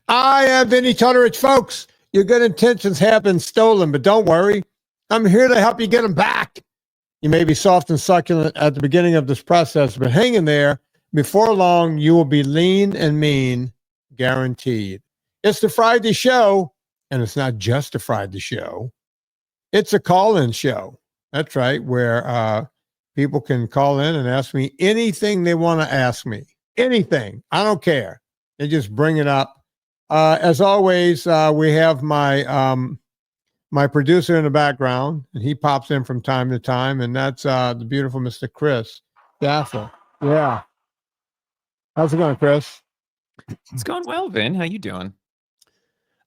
I am Vinnie Tortorich, folks. Your good intentions have been stolen, but don't worry. I'm here to help you get them back. You may be soft and succulent at the beginning of this process, but hang in there. Before long, you will be lean and mean, guaranteed. It's the Friday show, and it's not just a Friday show. It's a call-in show. That's right, where people can call in and ask me anything they want to ask me. Anything. I don't care. They just bring it up. As always, we have my producer in the background, and he pops in from time to time, and that's the beautiful Mr. Chris Shaffer. Yeah. How's it going, Chris? It's going well, Vin. How you doing?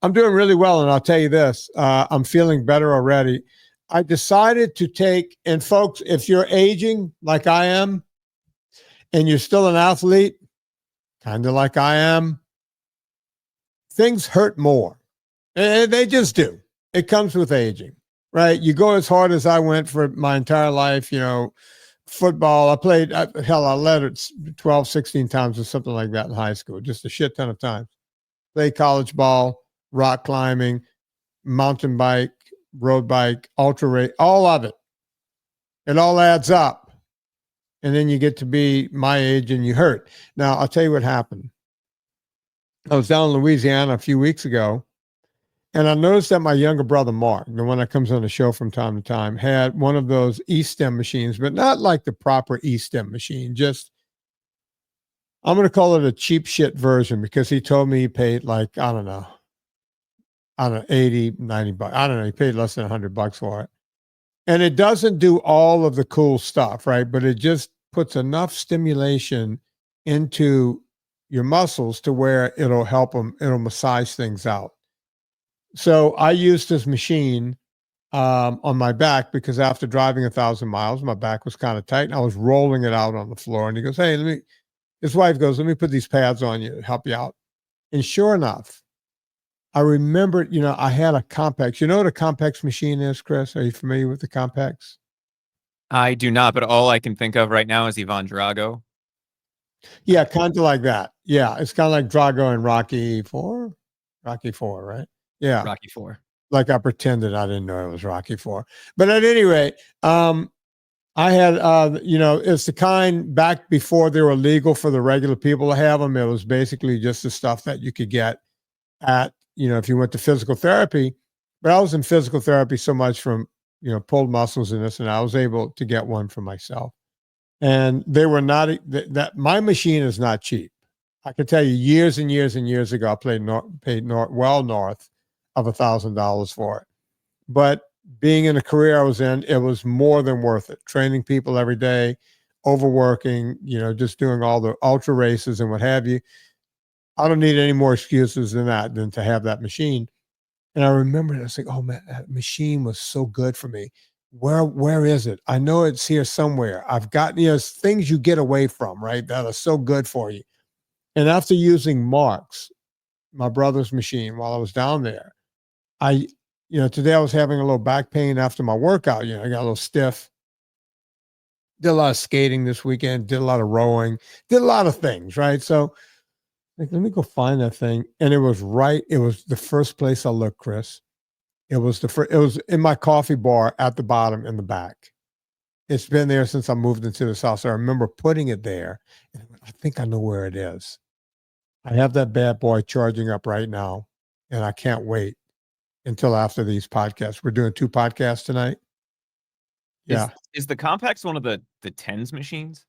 I'm doing really well, and I'll tell you this. I'm feeling better already. I decided to take, and folks, if you're aging like I am, and you're still an athlete, kind of like I am, things hurt more. And they just do. It comes with aging, right? You go as hard as I went for my entire life, football. I played, I led it 12, 16 times or something like that in high school, just a shit ton of times. Played college ball, rock climbing, mountain bike, road bike, ultra race, all of it. It all adds up. And then you get to be my age and you hurt. Now, I'll tell you what happened. I was down in Louisiana a few weeks ago, and I noticed that my younger brother, Mark, the one that comes on the show from time to time, had one of those E-stem machines, but not like the proper E-stem machine. Just, I'm going to call it a cheap shit version because he told me he paid like, I don't know, 80, 90 bucks. I don't know. He paid less than $100 for it. And it doesn't do all of the cool stuff, right? But it just puts enough stimulation into your muscles to where it'll help them, it'll massage things out. So I used this machine on my back because after driving 1,000 miles, my back was kind of tight and I was rolling it out on the floor. And he goes, hey, his wife goes, let me put these pads on you to help you out. And sure enough, I remembered, I had a Compex. You know what a Compex machine is, Chris? Are you familiar with the Compex? I do not, but all I can think of right now is Ivan Drago. Yeah, kind of like that. Yeah, it's kind of like Drago and Rocky 4. Rocky 4, right? Yeah. Rocky 4. Like I pretended I didn't know it was Rocky 4. But at any rate, I had, it's the kind back before they were legal for the regular people to have them. It was basically just the stuff that you could get at, if you went to physical therapy. But I was in physical therapy so much from, pulled muscles and this, and I was able to get one for myself. And they were not, that my machine is not cheap. I can tell you years and years and years ago, I paid well north of $1,000 for it. But being in a career I was in, it was more than worth it. Training people every day, overworking, just doing all the ultra races and what have you. I don't need any more excuses than that, than to have that machine. And I remember I was like, oh man, that machine was so good for me. Where is it? I know it's here somewhere. I've got, things you get away from, right? That are so good for you. And after using Mark's, my brother's machine, while I was down there, today I was having a little back pain after my workout. I got a little stiff. Did a lot of skating this weekend, did a lot of rowing, did a lot of things, right? So let me go find that thing. And it was the first place I looked, Chris. It was in my coffee bar at the bottom in the back. It's been there since I moved into this house. I remember putting it there, and I think I know where it is. I have that bad boy charging up right now, and I can't wait until after these podcasts. We're doing 2 podcasts tonight. Yeah. Is the Compex one of the tens machines?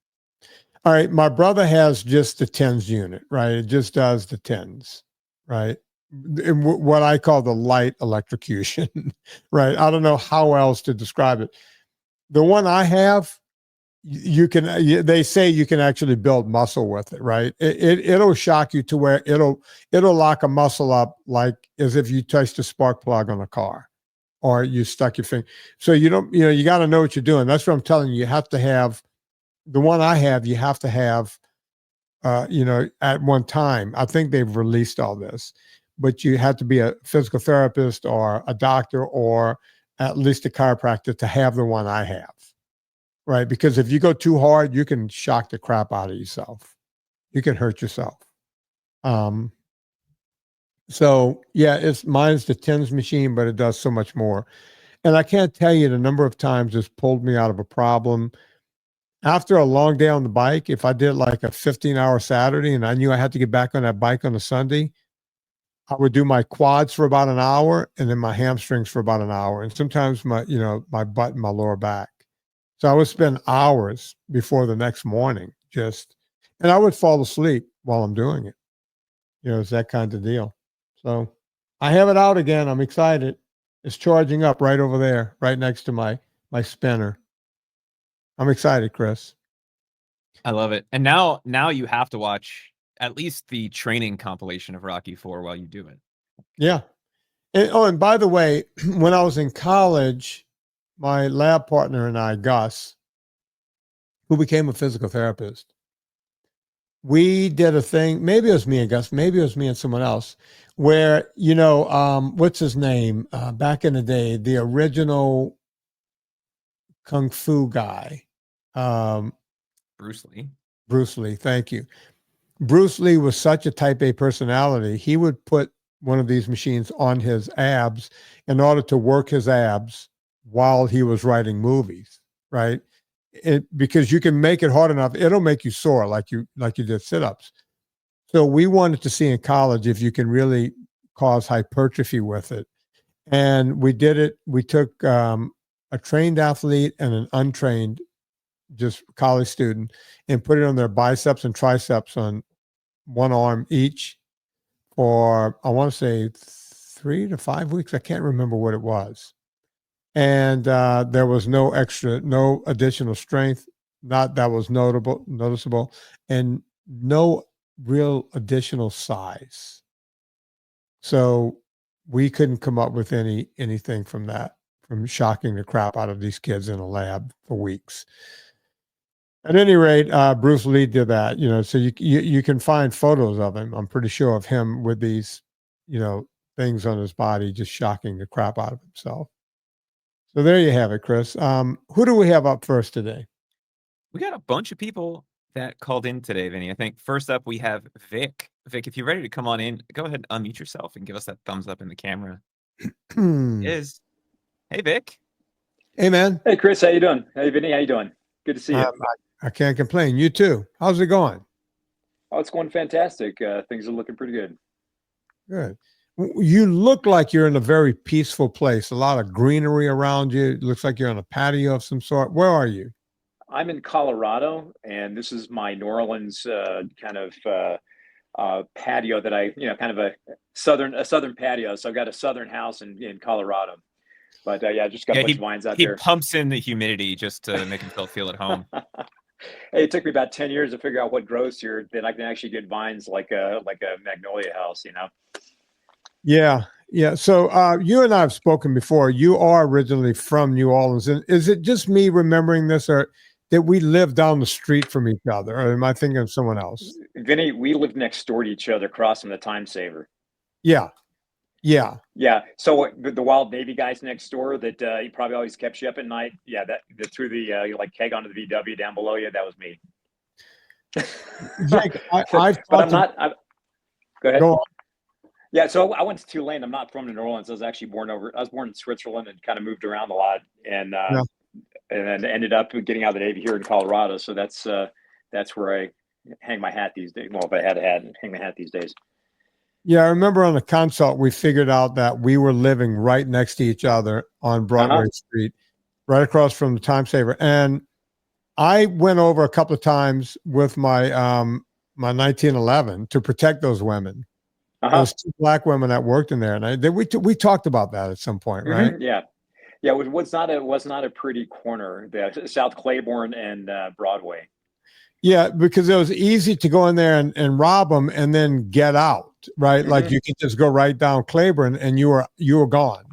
All right. My brother has just the tens unit, right? It just does the tens, right? What I call the light electrocution, right? I don't know how else to describe it. The one I have, they say you can actually build muscle with it, right? It'll shock you to where it'll lock a muscle up like as if you touched a spark plug on a car or you stuck your finger. So you got to know what you're doing. That's what I'm telling you. You have to have the one I have, you have to have, at one time. I think they've released all this, but you have to be a physical therapist or a doctor or at least a chiropractor to have the one I have, right? Because if you go too hard, you can shock the crap out of yourself. You can hurt yourself. So yeah, mine's the tens machine, but it does so much more. And I can't tell you the number of times it's pulled me out of a problem. After a long day on the bike, if I did like a 15-hour Saturday and I knew I had to get back on that bike on a Sunday, I would do my quads for about an hour and then my hamstrings for about an hour. And sometimes my butt and my lower back. So I would spend hours before the next morning and I would fall asleep while I'm doing it. It's that kind of deal. So I have it out again. I'm excited. It's charging up right over there, right next to my spinner. I'm excited, Chris. I love it. And now you have to watch at least the training compilation of Rocky IV while you do it. Yeah. And by the way, when I was in college, my lab partner and I, Gus, who became a physical therapist, we did a thing. Maybe it was me and Gus. Maybe it was me and someone else. Where what's his name? Back in the day, the original kung fu guy, Bruce Lee. Bruce Lee. Thank you. Bruce Lee was such a type A personality. He would put one of these machines on his abs in order to work his abs while he was writing movies. Right. Because you can make it hard enough, it'll make you sore like you did sit-ups. So we wanted to see in college if you can really cause hypertrophy with it. And we did it. We took a trained athlete and an untrained, just college student, and put it on their biceps and triceps on one arm each for, I want to say 3 to 5 weeks. I can't remember what it was. And there was no additional strength, not that was noticeable, and no real additional size. So we couldn't come up with anything from that, from shocking the crap out of these kids in a lab for weeks. At any rate, Bruce Lee did that, so you can find photos of him, I'm pretty sure, of him with these, things on his body, just shocking the crap out of himself. So there you have it, Chris. Who do we have up first today? We got a bunch of people that called in today, Vinny. I think first up we have Vic. Vic, if you're ready to come on in, go ahead and unmute yourself and give us that thumbs up in the camera. Is hey, Vic. Hey, man. Hey, Chris. How you doing? Hey, Vinny. How you doing? Good to see you. I can't complain. You too. How's it going? Oh, it's going fantastic. Things are looking pretty good. Good. You look like you're in a very peaceful place. A lot of greenery around you. It looks like you're on a patio of some sort. Where are you? I'm in Colorado, and this is my New Orleans kind of patio that I, kind of a southern patio. So I've got a southern house in Colorado. But yeah, just got a bunch of vines out there. He pumps in the humidity just to make himself feel at home. Hey, it took me about 10 years to figure out what grows here. Then I can actually get vines like a magnolia house, Yeah. So you and I have spoken before. You are originally from New Orleans. And is it just me remembering this, or that we live down the street from each other? Or am I thinking of someone else? Vinny, we lived next door to each other, crossing the time saver. Yeah. So the Wild Navy guys next door that he probably always kept you up at night. Yeah, that threw the keg onto the VW down below you. That was me. Jake, but I'm not. Go ahead. Go on. Yeah, so I went to Tulane. I'm not from New Orleans. I was actually born in Switzerland and kind of moved around a lot, and then ended up getting out of the Navy here in Colorado. So that's where I hang my hat these days. Well, if I had a hat, hang my hat these days. Yeah, I remember on the consult, we figured out that we were living right next to each other on Broadway Street, right across from the Time Saver. And I went over a couple of times with my 1911 to protect those women. Those 2 Black women that worked in there, and we talked about that at some point, right? Yeah. It was not a pretty corner, the South Claiborne and Broadway. Yeah, because it was easy to go in there and rob them and then get out, right? Like you could just go right down Claiborne and you were gone.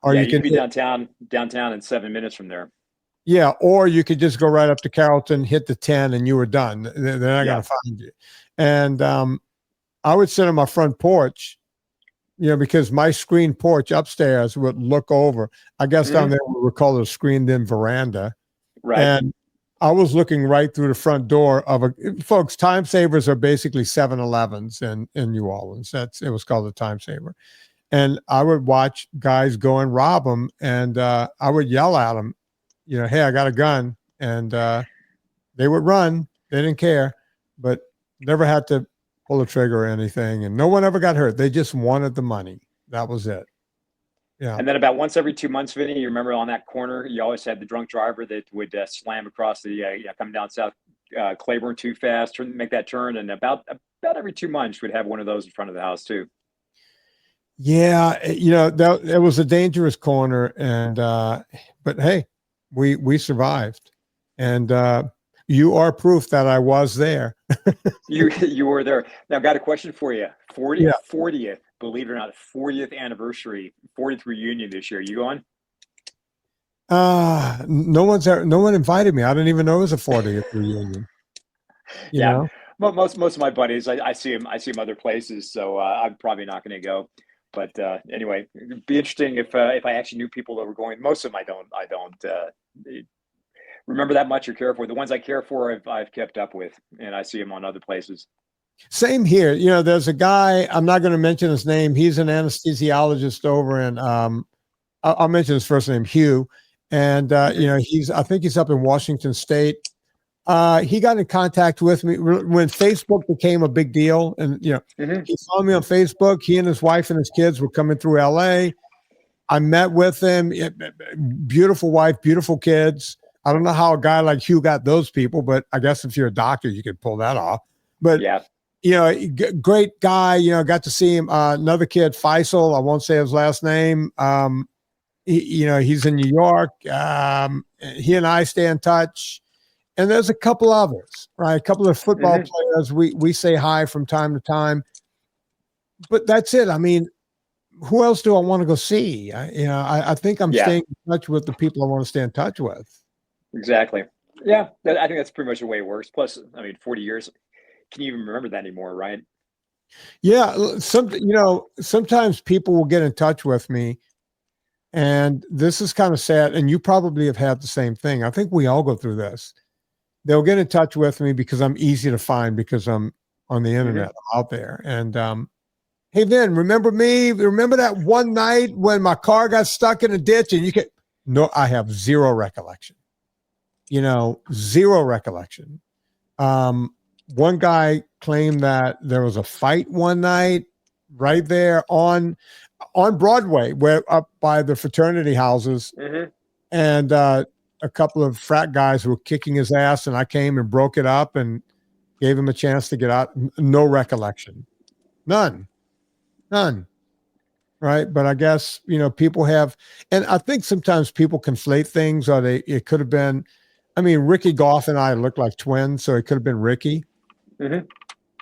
Or you could be downtown in 7 minutes from there. Yeah, or you could just go right up to Carrollton, hit the 10, and you were done. They're not going to find you. And I would sit on my front porch, because my screen porch upstairs would look over. I guess down there we would call it a screened-in veranda. Right. And I was looking right through the front door of folks. Time savers are basically 7-Elevens in New Orleans. It was called a time saver. And I would watch guys go and rob them, and I would yell at them, hey, I got a gun. And they would run. They didn't care, but never had to pull a trigger or anything. And no one ever got hurt. They just wanted the money. That was it. Yeah. And then about once every 2 months, Vinny, you remember on that corner, you always had the drunk driver that would slam across the, coming down South Claiborne too fast, make that turn. And about every 2 months, we'd have one of those in front of the house too. Yeah. It was a dangerous corner. And, but hey, we survived. And you are proof that I was there. You were there. Now, I've got a question for you. 40th, believe it or not, 40th anniversary, 40th reunion this year. You going? No one invited me. I didn't even know it was a 40th reunion. You know? Most of my buddies, I see them other places, so I'm probably not going to go. But anyway, it'd be interesting if I actually knew people that were going. Most of them I don't remember that much or care for. The ones I care for, I've kept up with, and I see them on other places. Same here. There's a guy, I'm not going to mention his name. He's an anesthesiologist over in, I'll mention his first name, Hugh. And, I think he's up in Washington State. He got in contact with me when Facebook became a big deal. And, he found me on Facebook. He and his wife and his kids were coming through LA. I met with him. Beautiful wife, beautiful kids. I don't know how a guy like Hugh got those people, but I guess if you're a doctor, you could pull that off. But, great guy, got to see him. Another kid, Faisal, I won't say his last name. He's in New York. He and I stay in touch. And there's a couple others, right? A couple of football players we say hi from time to time. But that's it. I mean, who else do I want to go see? I think I'm staying in touch with the people I want to stay in touch with. Exactly. Yeah, I think that's pretty much the way it works. Plus, 40 years. Can you even remember that anymore, right? Yeah. Sometimes people will get in touch with me, and this is kind of sad. And you probably have had the same thing. I think we all go through this. They'll get in touch with me because I'm easy to find because I'm on the internet, I'm out there. And, hey, Vin, remember me? Remember that one night when my car got stuck in a ditch and I have zero recollection. Zero recollection. One guy claimed that there was a fight one night right there on Broadway, where up by the fraternity houses, and a couple of frat guys were kicking his ass, and I came and broke it up and gave him a chance to get out. No recollection, none. Right, but I guess people have, and I think sometimes people conflate things, or it could have been. Ricky Goff and I look like twins, so it could have been Ricky,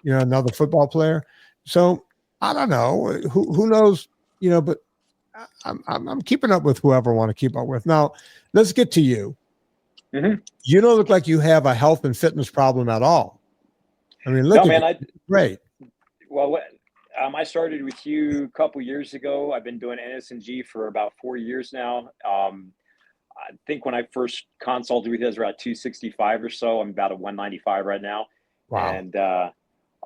another football player. So I don't know. Who knows? But I'm keeping up with whoever I want to keep up with. Now, let's get to you. You don't look like you have a health and fitness problem at all. Look, great. Well, I started with you a couple years ago. I've been doing NSNG for about 4 years now. I think when I first consulted with you, I was around 265 or so. I'm about a 195 right now. Wow. And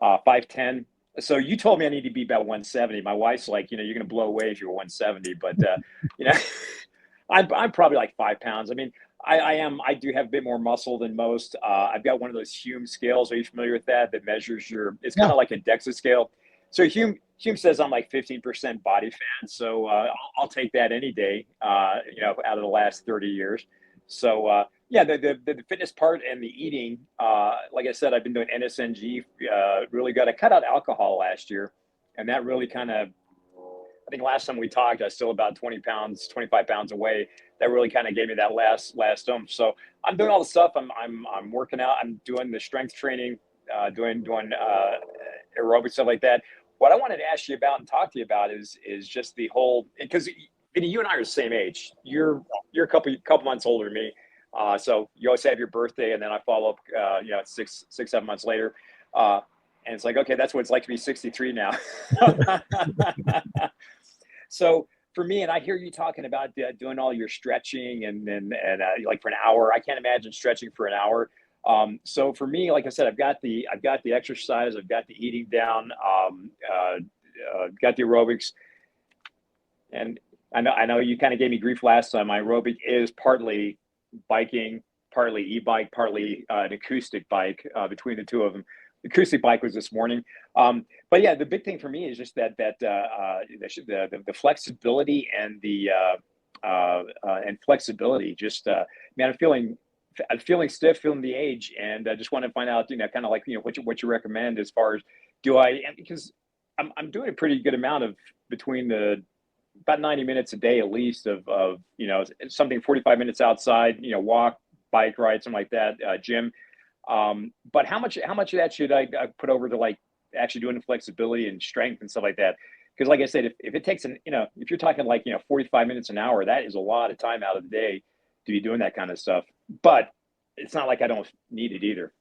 5'10". So you told me I need to be about 170. My wife's like, you're going to blow away if you're 170. But, I'm probably like 5 pounds. I do have a bit more muscle than most. I've got one of those Hume scales. Are you familiar with that? That measures it's kind of like a DEXA scale. So Hume says I'm like 15% body fat. So I'll take that any day, out of the last 30 years. So the fitness part and the eating, like I said, I've been doing NSNG really good. I cut out alcohol last year, and that really kind of, I think last time we talked, I was still about 25 pounds away. That really kind of gave me that last oomph. So I'm doing all the stuff. I'm working out. I'm doing the strength training, doing aerobics, stuff like that. What I wanted to ask you about and talk to you about is just the whole, because Vinnie, you and I are the same age. You're a couple months older than me. So you always have your birthday, and then I follow up, 6-7 months later. And it's like, okay, that's what it's like to be 63 now. So for me, and I hear you talking about doing all your stretching and like for an hour. I can't imagine stretching for an hour. So for me, like I said, I've got the exercise, I've got the eating down, got the aerobics, and I know you kind of gave me grief last time. My aerobic is partly biking, partly e-bike, partly an acoustic bike. Between the two of them, the acoustic bike was this morning. But yeah, the big thing for me is just the flexibility and the flexibility. Just man, I'm feeling stiff, feeling the age, and I just want to find out, kind of like what you recommend as far as because I'm doing a pretty good amount of between about 90 minutes a day at least of something 45 minutes outside, walk, bike ride, something like that, gym. But how much of that should I put over to like actually doing the flexibility and strength and stuff like that? Because like I said, if it takes if you're talking like 45 minutes an hour, that is a lot of time out of the day to be doing that kind of stuff. But it's not like I don't need it either.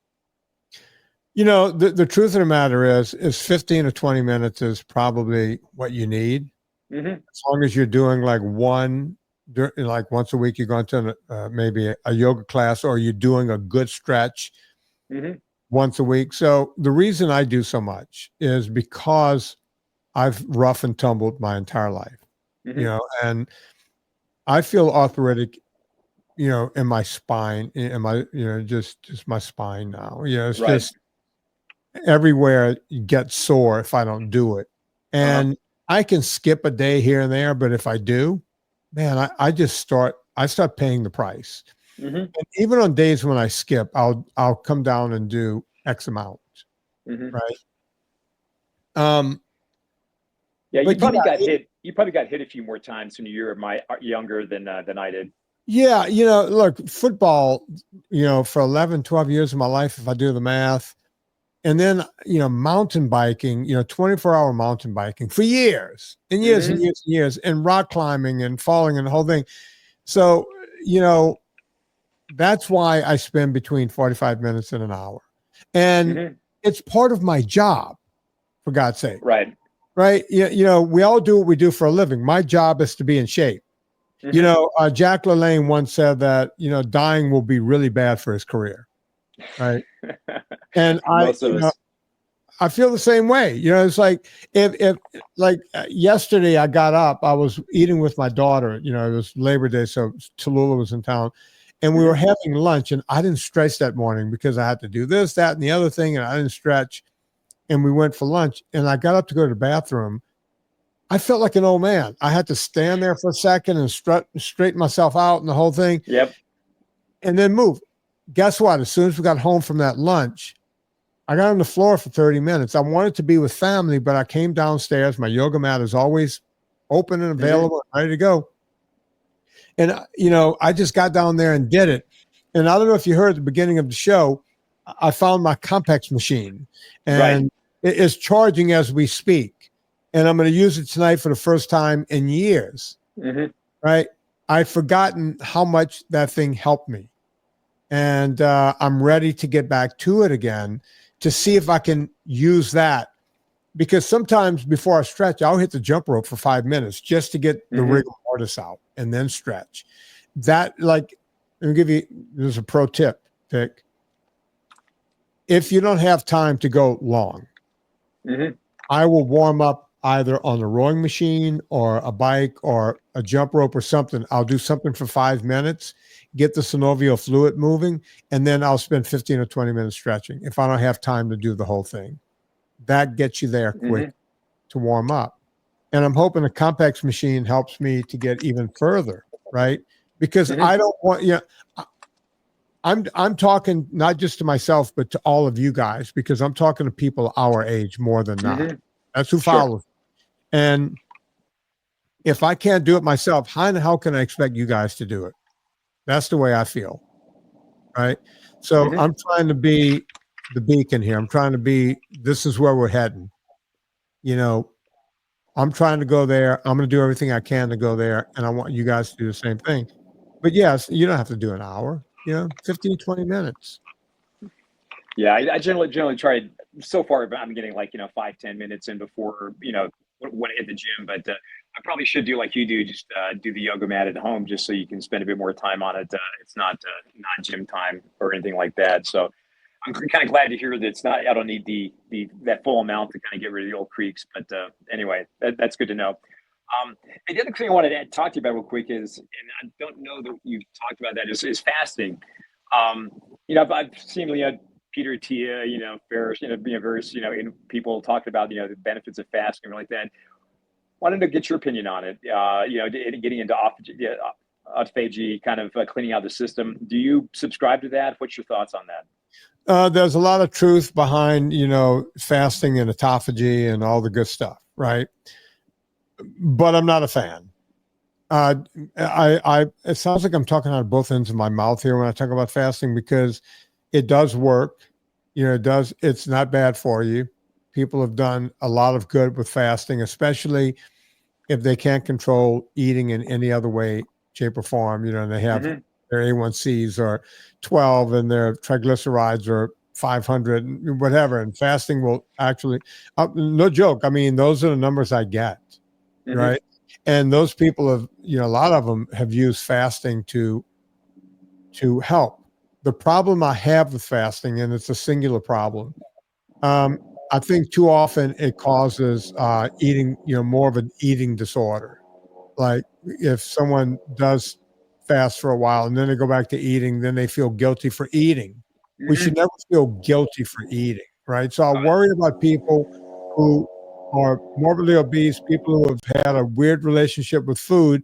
The truth of the matter is 15 or 20 minutes is probably what you need. Mm-hmm. As long as you're doing like once a week, you're going to maybe a yoga class, or you're doing a good stretch once a week. So the reason I do so much is because I've rough and tumbled my entire life, and I feel arthritic, in my spine, in my, just my spine now. It's right. just everywhere it gets sore if I don't do it. And I can skip a day here and there, but if I do, man, I start paying the price. And even on days when I skip, I'll come down and do X amount. Right. Yeah, you probably got hit. You probably got hit a few more times when you were younger than I did. Yeah, look, football, for 11, 12 years of my life, if I do the math, and then, mountain biking, 24-hour mountain biking for years and years and years and years, and rock climbing and falling and the whole thing. So, that's why I spend between 45 minutes and an hour. And it's part of my job, for God's sake. Right. Right. We all do what we do for a living. My job is to be in shape. Jack LaLanne once said that, dying will be really bad for his career. Right. And I feel the same way. It's like if yesterday I got up, I was eating with my daughter, it was Labor Day. So Tallulah was in town, and we were having lunch, and I didn't stretch that morning because I had to do this, that, and the other thing. And I didn't stretch, and we went for lunch, and I got up to go to the bathroom. I felt like an old man. I had to stand there for a second and straighten myself out and the whole thing. Yep. And then move. Guess what? As soon as we got home from that lunch, I got on the floor for 30 minutes. I wanted to be with family, but I came downstairs. My yoga mat is always open and available, ready to go. And, I just got down there and did it. And I don't know if you heard at the beginning of the show, I found my Compex machine, and it is charging as we speak. And I'm going to use it tonight for the first time in years. Right. I've forgotten how much that thing helped me. And I'm ready to get back to it again to see if I can use that. Because sometimes before I stretch, I'll hit the jump rope for 5 minutes just to get the rigor mortis out and then stretch. That, let me give you, there's a pro tip, Vic. If you don't have time to go long, I will warm up either on the rowing machine or a bike or a jump rope or something. I'll do something for 5 minutes, get the synovial fluid moving, and then I'll spend 15 or 20 minutes stretching if I don't have time to do the whole thing. That gets you there quick to warm up. And I'm hoping the Compex machine helps me to get even further, right? Because I don't want, I'm talking not just to myself, but to all of you guys, because I'm talking to people our age more than not. That's who follows. And if I can't do it myself, how can I expect you guys to do it? That's the way I feel. Right. So I'm trying to be the beacon here. I'm trying to be, this is where we're heading. I'm trying to go there. I'm going to do everything I can to go there. And I want you guys to do the same thing. But yes, you don't have to do an hour, 15, 20 minutes. Yeah. I generally try, so far I'm getting 5-10 minutes in before, want to hit the gym, but I probably should do like you do, just do the yoga mat at home, just so you can spend a bit more time on it. It's not gym time or anything like that. So I'm kind of glad to hear that it's not. I don't need that full amount to kind of get rid of the old creaks. But anyway, that's good to know. And the other thing I wanted to talk to you about real quick is, and I don't know that you've talked about that, is fasting. I've seen Peter Attia, Ferris, various people talking about the benefits of fasting and like that. Wanted to get your opinion on it. Getting into autophagy, kind of cleaning out the system. Do you subscribe to that? What's your thoughts on that? There's a lot of truth behind, fasting and autophagy and all the good stuff, right? But I'm not a fan. It sounds like I'm talking out of both ends of my mouth here when I talk about fasting, because it does work. It's not bad for you. People have done a lot of good with fasting, especially if they can't control eating in any other way, shape, or form, and they have their A1Cs are 12 and their triglycerides are 500, whatever. And fasting will actually, no joke. I mean, those are the numbers I get. Right. And those people have, a lot of them have used fasting to help. The problem I have with fasting, and it's a singular problem, I think too often it causes eating, more of an eating disorder. Like if someone does fast for a while and then they go back to eating, then they feel guilty for eating. We should never feel guilty for eating. Right. So I worry about people who are morbidly obese, people who have had a weird relationship with food.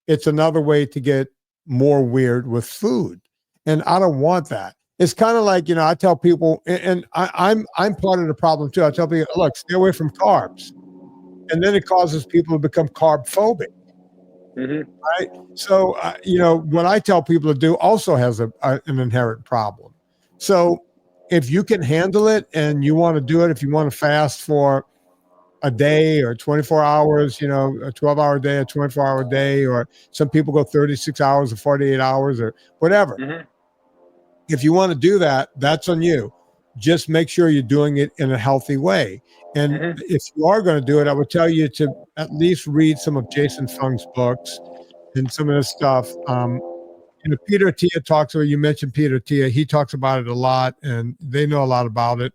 It's another way to get more weird with food. And I don't want that. It's kind of like, I tell people, and I'm part of the problem too. I tell people, look, stay away from carbs. And then it causes people to become carb phobic. Right. So, what I tell people to do also has an inherent problem. So if you can handle it and you want to do it, if you want to fast for a day or 24 hours, a 12-hour day, a 24-hour day, or some people go 36 hours or 48 hours or whatever. If you want to do that, that's on you. Just make sure you're doing it in a healthy way. And if you are going to do it, I would tell you to at least read some of Jason Fung's books and some of this stuff. Peter Attia talks about, you mentioned Peter Attia, he talks about it a lot and they know a lot about it.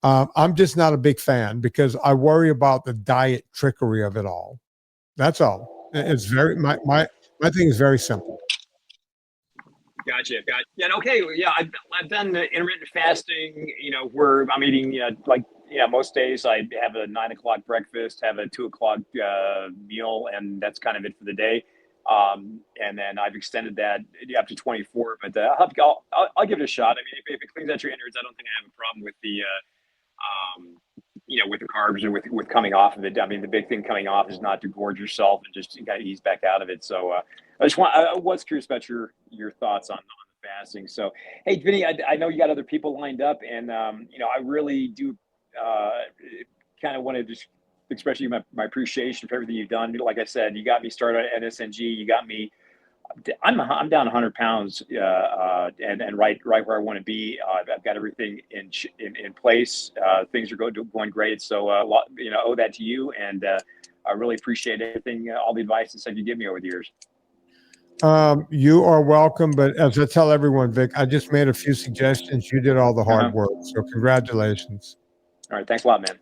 I'm just not a big fan because I worry about the diet trickery of it all. That's all. It's very, my thing is very simple. Gotcha. Yeah. Okay. Yeah. I've done the intermittent fasting, where I'm eating, most days I have a 9 o'clock breakfast, have a 2 o'clock meal, and that's kind of it for the day. And then I've extended that up to 24, but I'll give it a shot. I mean, if it cleans out your innards, I don't think I have a problem with the, with the carbs or with coming off of it. I mean, the big thing coming off is not to gorge yourself and just kind of ease back out of it. So I was curious about your thoughts on the fasting. So, hey, Vinnie, I know you got other people lined up, and I really do kind of want to just express you my appreciation for everything you've done. Like I said, you got me started at NSNG. You got me. I'm down 100 pounds and right where I want to be. I've got everything in place. Things are going great. So owe that to you, and I really appreciate everything, all the advice and stuff you give me over the years. You are welcome. But as I tell everyone, Vic, I just made a few suggestions. You did all the hard work. So congratulations. All right. Thanks a lot, man.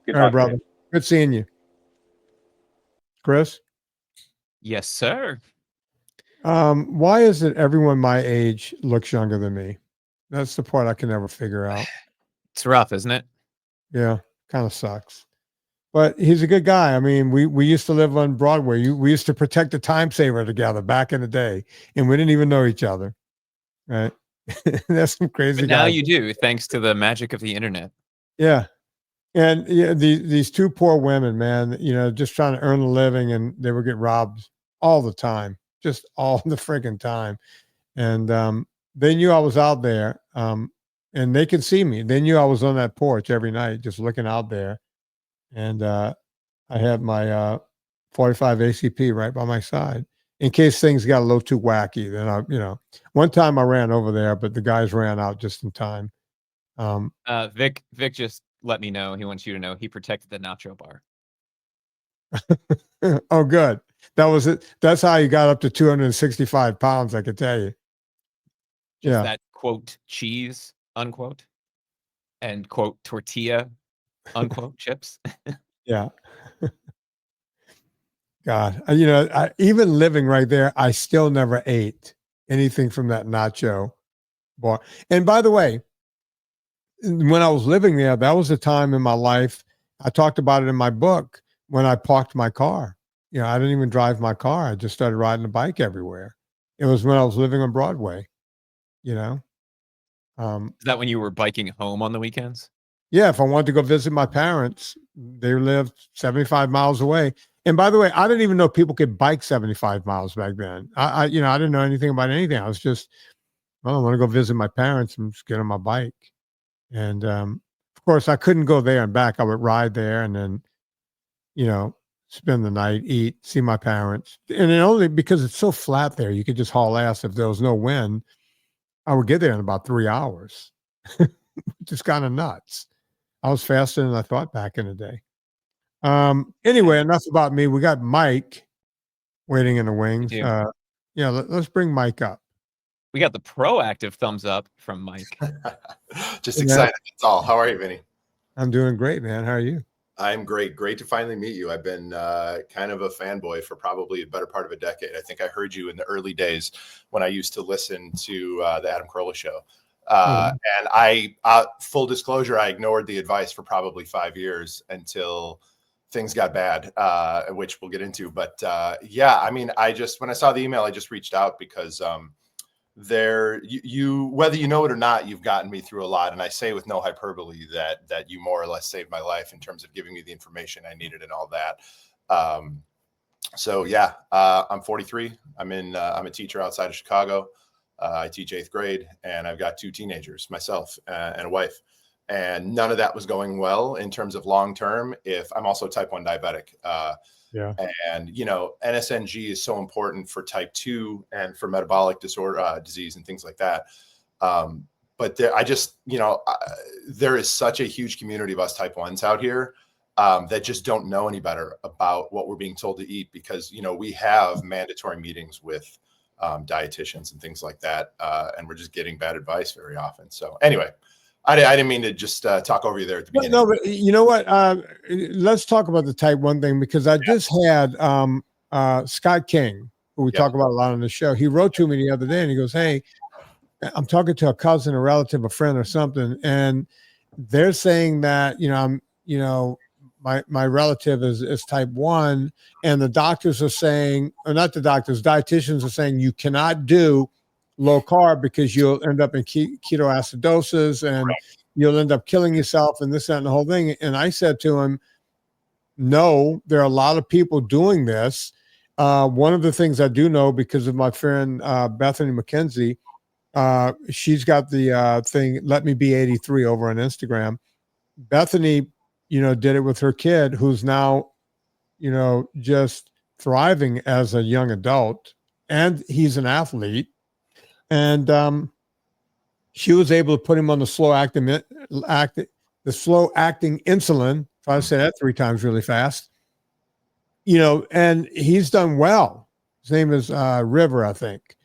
Good all right, brother. Good seeing you. Chris? Yes, sir. Why is it everyone my age looks younger than me? That's the part I can never figure out. It's rough, isn't it? Yeah, kind of sucks. But he's a good guy. I mean, we used to live on Broadway. We used to protect the Time Saver together back in the day, and we didn't even know each other. Right? That's some crazy. But now you do, thanks to the magic of the internet. Yeah. And these two poor women, man, just trying to earn a living, and they would get robbed all the time. Just all the freaking time. And they knew I was out there, and they could see me. They knew I was on that porch every night just looking out there. And I had my 45 ACP right by my side in case things got a little too wacky. Then one time I ran over there, but the guys ran out just in time. Vic just let me know. He wants you to know he protected the nacho bar. Oh, good. That was it. That's how you got up to 265 pounds, I could tell you. Is Yeah. that quote cheese, unquote, and quote tortilla, unquote chips? Yeah. God, even living right there, I still never ate anything from that nacho bar. And by the way, when I was living there, that was a time in my life. I talked about it in my book when I parked my car. I didn't even drive my car. I just started riding a bike everywhere. It was when I was living on Broadway, you know? Is that when you were biking home on the weekends? Yeah, if I wanted to go visit my parents, they lived 75 miles away. And by the way, I didn't even know people could bike 75 miles back then. I didn't know anything about anything. I was just, well, I want to go visit my parents and just get on my bike. And of course, I couldn't go there and back. I would ride there and then, spend the night, eat, see my parents. And then only because it's so flat there, you could just haul ass. If there was no wind, I would get there in about 3 hours. Just kind of nuts. I was faster than I thought back in the day. Anyway, enough about me. We got Mike waiting in the wings. Let's bring Mike up. We got the proactive thumbs up from Mike. Just excited. That's all. How are you, Vinnie? I'm doing great, man. How are you? I'm great. Great to finally meet you. I've been kind of a fanboy for probably a better part of a decade. I think I heard you in the early days when I used to listen to the Adam Carolla show. And I, full disclosure, I ignored the advice for probably 5 years until things got bad, which we'll get into. But yeah, I mean, when I saw the email, I just reached out because you whether you know it or not, you've gotten me through a lot. And I say with no hyperbole that you more or less saved my life in terms of giving me the information I needed and all that. So yeah, I'm 43. I'm a teacher outside of Chicago. I teach 8th grade and I've got 2 teenagers, myself and a wife. And none of that was going well in terms of long-term. If I'm also type 1 diabetic. Yeah. And, NSNG is so important for type 2 and for metabolic disorder, disease and things like that. But there is such a huge community of us type 1s out here that just don't know any better about what we're being told to eat because, we have mandatory meetings with dietitians and things like that. And we're just getting bad advice very often. So anyway, I didn't mean to just talk over you there at the beginning. No, but you know what? Let's talk about the type 1 thing because I just had Scott King, who we talk about a lot on the show. He wrote to me the other day and he goes, "Hey, I'm talking to a cousin, a relative, a friend or something. And they're saying that, my relative is type 1 and the doctors are saying, or not the doctors, dietitians are saying you cannot do low carb because you'll end up in ketoacidosis and you'll end up killing yourself and this, that, and the whole thing." And I said to him, no, there are a lot of people doing this. One of the things I do know because of my friend Bethany McKenzie, she's got the thing, Let Me Be 83 over on Instagram. Bethany, did it with her kid who's now, just thriving as a young adult and he's an athlete. And she was able to put him on the slow acting insulin. If I say that 3 times really fast, and he's done well. His name is River, I think.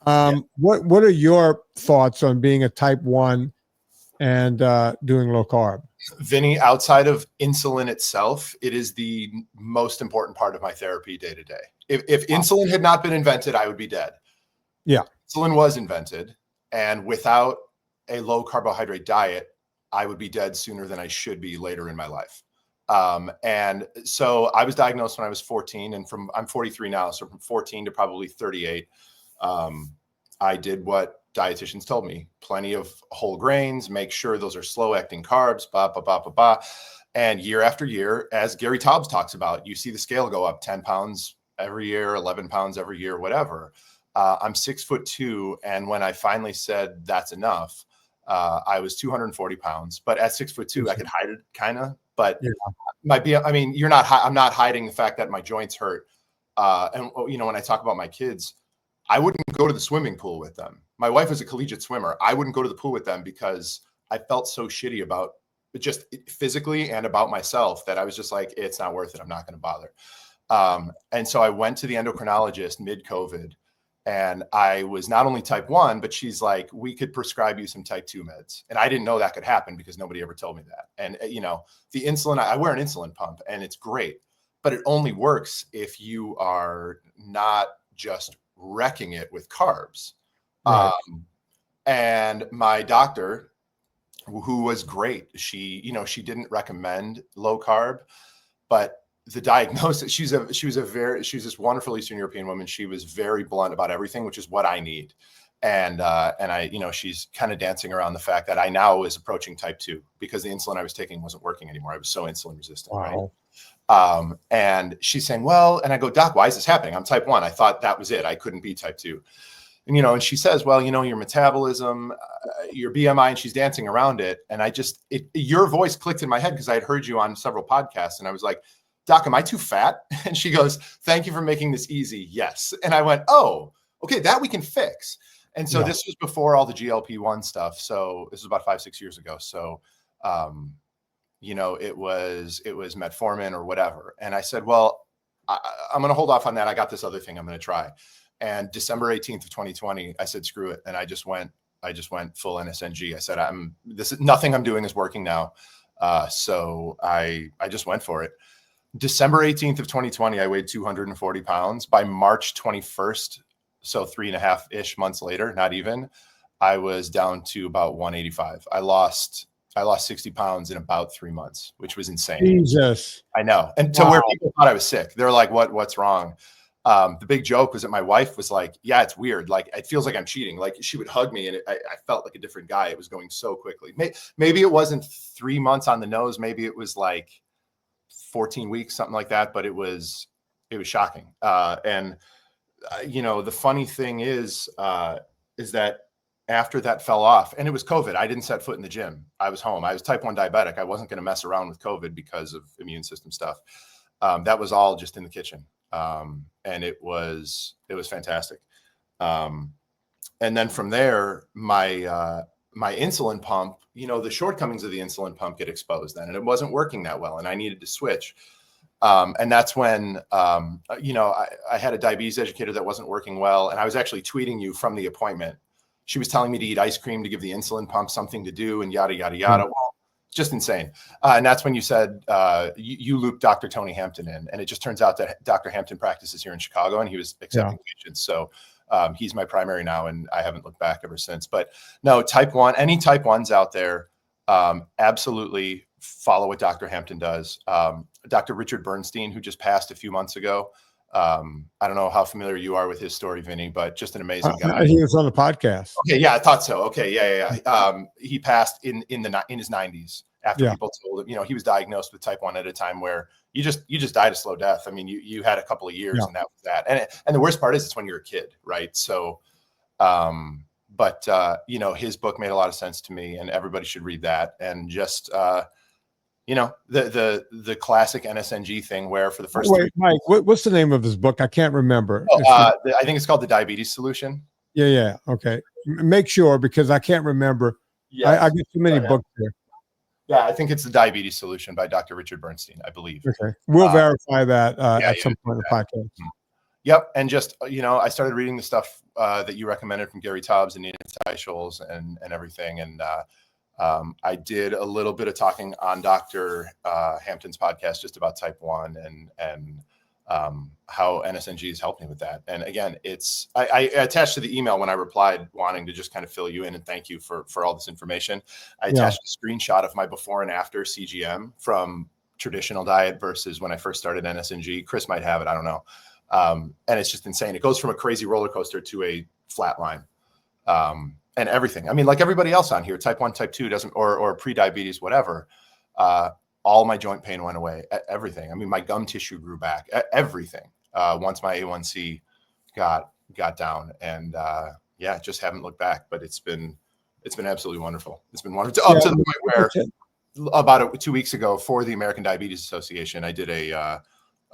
What are your thoughts on being a type 1 and doing low carb? Vinnie, outside of insulin itself, it is the most important part of my therapy day to day. If insulin had not been invented, I would be dead. Yeah. Insulin was invented, and without a low carbohydrate diet, I would be dead sooner than I should be later in my life. And so I was diagnosed when I was 14, and I'm 43 now. So from 14 to probably 38, I did what dietitians told me: plenty of whole grains, make sure those are slow acting carbs, blah, blah, blah, blah, blah. And year after year, as Gary Taubes talks about, you see the scale go up 10 pounds every year, 11 pounds every year, whatever. I'm 6'2", and when I finally said that's enough, I was 240 pounds. But at 6'2", I could hide it kind of. But I'm not hiding the fact that my joints hurt. And when I talk about my kids, I wouldn't go to the swimming pool with them. My wife was a collegiate swimmer. I wouldn't go to the pool with them because I felt so shitty about just physically and about myself, that I was just like, it's not worth it. I'm not going to bother. And so I went to the endocrinologist mid-COVID, and I was not only type 1, but she's like, we could prescribe you some type 2 meds. And I didn't know that could happen because nobody ever told me that. And, you know, the insulin, I wear an insulin pump and it's great, but it only works if you are not just wrecking it with carbs. Right. And my doctor, who was great, she didn't recommend low carb, but the diagnosis, she's this wonderful Eastern European woman. She was very blunt about everything, which is what I need. And I, you know, she's kind of dancing around the fact that I now was approaching type 2 because the insulin I was taking wasn't working anymore. I was so insulin resistant. Wow. Right. And she's saying, well, and I go, Doc, why is this happening? I'm type 1. I thought that was it. I couldn't be type 2. And, you know, and she says, well, you know, your metabolism, your BMI, and she's dancing around it. And your voice clicked in my head because I had heard you on several podcasts, and I was like, Doc, am I too fat? And she goes, thank you for making this easy. Yes. And I went, oh, okay, that we can fix. And so this was before all the GLP-1 stuff. So this was about 5-6 years ago. So, you know, it was metformin or whatever. And I said, well, I'm going to hold off on that. I got this other thing I'm going to try. And December 18th of 2020, I said, screw it. And I just went full NSNG. I said, nothing I'm doing is working now. So I just went for it. December 18th of 2020, I weighed 240 pounds. By March 21st, so 3.5-ish months later, not even, I was down to about 185. I lost 60 pounds in about 3 months, which was insane. Jesus. I know. And to where people thought I was sick. They're like, what's wrong? The big joke was that my wife was like, yeah, it's weird. Like, it feels like I'm cheating. Like, she would hug me and I felt like a different guy. It was going so quickly. Maybe it wasn't 3 months on the nose. Maybe it was like 14 weeks, something like that. But it was shocking. You know, the funny thing is that after that fell off, and it was COVID, I didn't set foot in the gym. I was home. I was type 1 diabetic. I wasn't going to mess around with COVID because of immune system stuff. That was all just in the kitchen. And it was fantastic. And then from there, my insulin pump, you know, the shortcomings of the insulin pump get exposed then, and it wasn't working that well, and I needed to switch. And that's when, you know, I had a diabetes educator that wasn't working well, and I was actually tweeting you from the appointment. She was telling me to eat ice cream to give the insulin pump something to do, and yada, yada, yada. Well, just insane. And that's when you said, you looped Dr. Tony Hampton in, and it just turns out that Dr. Hampton practices here in Chicago, and he was accepting patients. So he's my primary now, and I haven't looked back ever since. But no, type 1, any type 1s out there, absolutely follow what Dr. Hampton does. Dr. Richard Bernstein, who just passed a few months ago. I don't know how familiar you are with his story, Vinnie, but just an amazing guy. He was on the podcast. Okay, yeah, I thought so. Okay, yeah. He passed in his 90s after people told him, you know, he was diagnosed with type 1 at a time where you just died a slow death. I mean, you had a couple of years, and that was that. And the worst part is it's when you're a kid, right? So, but you know, his book made a lot of sense to me, and everybody should read that. And just you know, the classic NSNG thing where for the first Mike, what's the name of his book? I can't remember. I think it's called The Diabetes Solution. Yeah. Okay. Make sure, because I can't remember. Yes. I get too many books here. Yeah, I think it's The Diabetes Solution by Dr. Richard Bernstein, I believe. Okay. We'll verify that at some point in the podcast. Yep. And just, you know, I started reading the stuff that you recommended from Gary Taubes and Nina Teicholz and everything. And I did a little bit of talking on Dr. Hampton's podcast just about type 1 and how NSNG has helped me with that. And again, I attached to the email when I replied wanting to just kind of fill you in and thank you for all this information. I attached a screenshot of my before and after CGM from traditional diet versus when I first started NSNG. Chris might have it. I don't know. And it's just insane. It goes from a crazy roller coaster to a flat line. And everything. I mean, like everybody else on here, type 1, type 2 doesn't, or pre-diabetes, whatever. All my joint pain went away. Everything. I mean, my gum tissue grew back. Everything. Once my A1C got down, and just haven't looked back. But it's been absolutely wonderful. It's been wonderful up to the point where about 2 weeks ago for the American Diabetes Association, I did a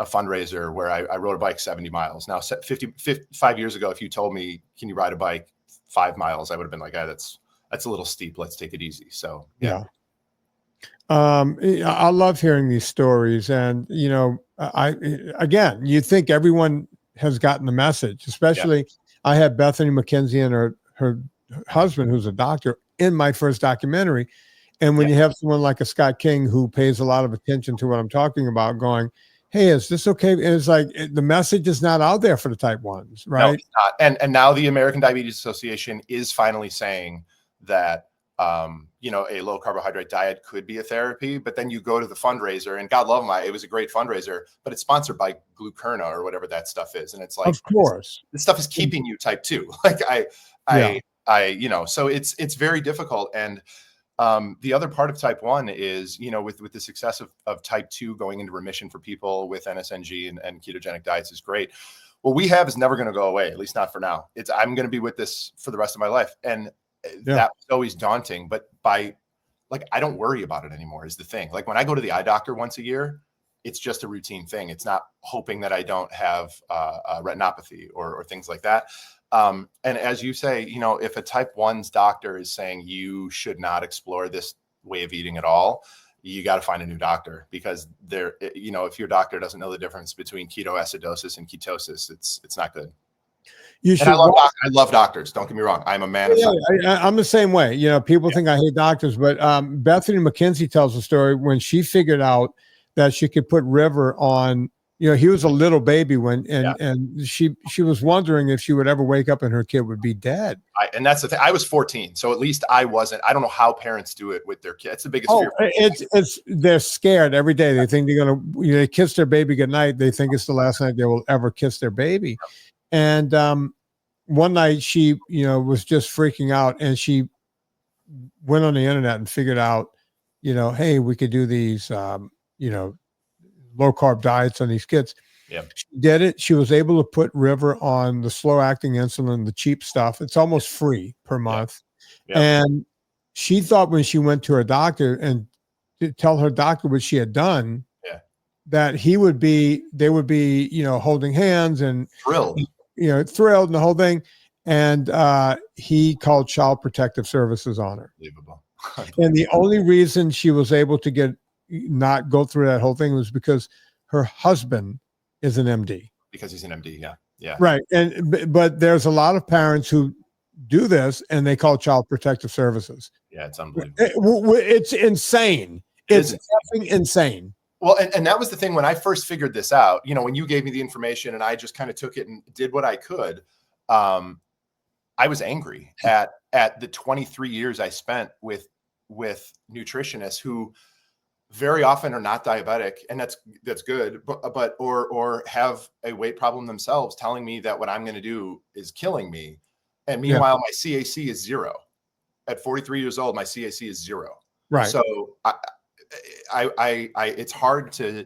fundraiser where I rode a bike 70 miles. Now, 5 years ago, if you told me, can you ride a bike 5 miles, I would have been like, that's a little steep. Let's take it easy. So, yeah. I love hearing these stories, and again, you think everyone has gotten the message. Especially, I had Bethany McKenzie and her husband, who's a doctor, in my first documentary. And when you have someone like a Scott King who pays a lot of attention to what I'm talking about, going, "Hey, is this okay?" And it's like the message is not out there for the type 1s, right? No, it's not. And now the American Diabetes Association is finally saying that a low carbohydrate diet could be a therapy. But then you go to the fundraiser, and God love them, it was a great fundraiser, but it's sponsored by Glucerna or whatever that stuff is, and it's like, of course, this stuff is keeping you type 2. Like so it's very difficult. And the other part of type 1 is, with the success of type 2 going into remission for people with NSNG and ketogenic diets is great. What we have is never going to go away, at least not for now. I'm going to be with this for the rest of my life. And that was always daunting, but I don't worry about it anymore is the thing. Like when I go to the eye doctor once a year, it's just a routine thing. It's not hoping that I don't have retinopathy or things like that. And as you say, if a type 1's doctor is saying you should not explore this way of eating at all, you got to find a new doctor, because if your doctor doesn't know the difference between ketoacidosis and ketosis, it's not good. I love doctors. Don't get me wrong. I'm a man of science. I'm the same way. People think I hate doctors, but Bethany McKenzie tells a story when she figured out that she could put River on. He was a little baby and she was wondering if she would ever wake up and her kid would be dead. And that's the thing. I was 14, so at least I wasn't. I don't know how parents do it with their kids. It's the biggest fear. They're scared every day. They think they're gonna. They kiss their baby goodnight. They think it's the last night they will ever kiss their baby. And one night she, was just freaking out, and she went on the internet and figured out, hey, we could do these, low carb diets on these kids. Yeah. She did it. She was able to put River on the slow acting insulin, the cheap stuff. It's almost free per month. Yeah. And she thought when she went to her doctor and to tell her doctor what she had done, that they would be, holding hands and thrilled, thrilled and the whole thing. And he called Child Protective Services on her. Unbelievable. And the only reason she was able to not go through that whole thing was because her husband is an MD. Because he's an MD, yeah. Right. But there's a lot of parents who do this and they call Child Protective Services. Yeah, it's unbelievable. It's insane. It's effing insane. Well, and that was the thing when I first figured this out, when you gave me the information and I just kind of took it and did what I could. I was angry at the 23 years I spent with nutritionists who very often are not diabetic, and that's good, but or have a weight problem themselves, telling me that what I'm going to do is killing me. And meanwhile, my CAC is 0. At 43 years old, my CAC is 0. Right. So I it's hard to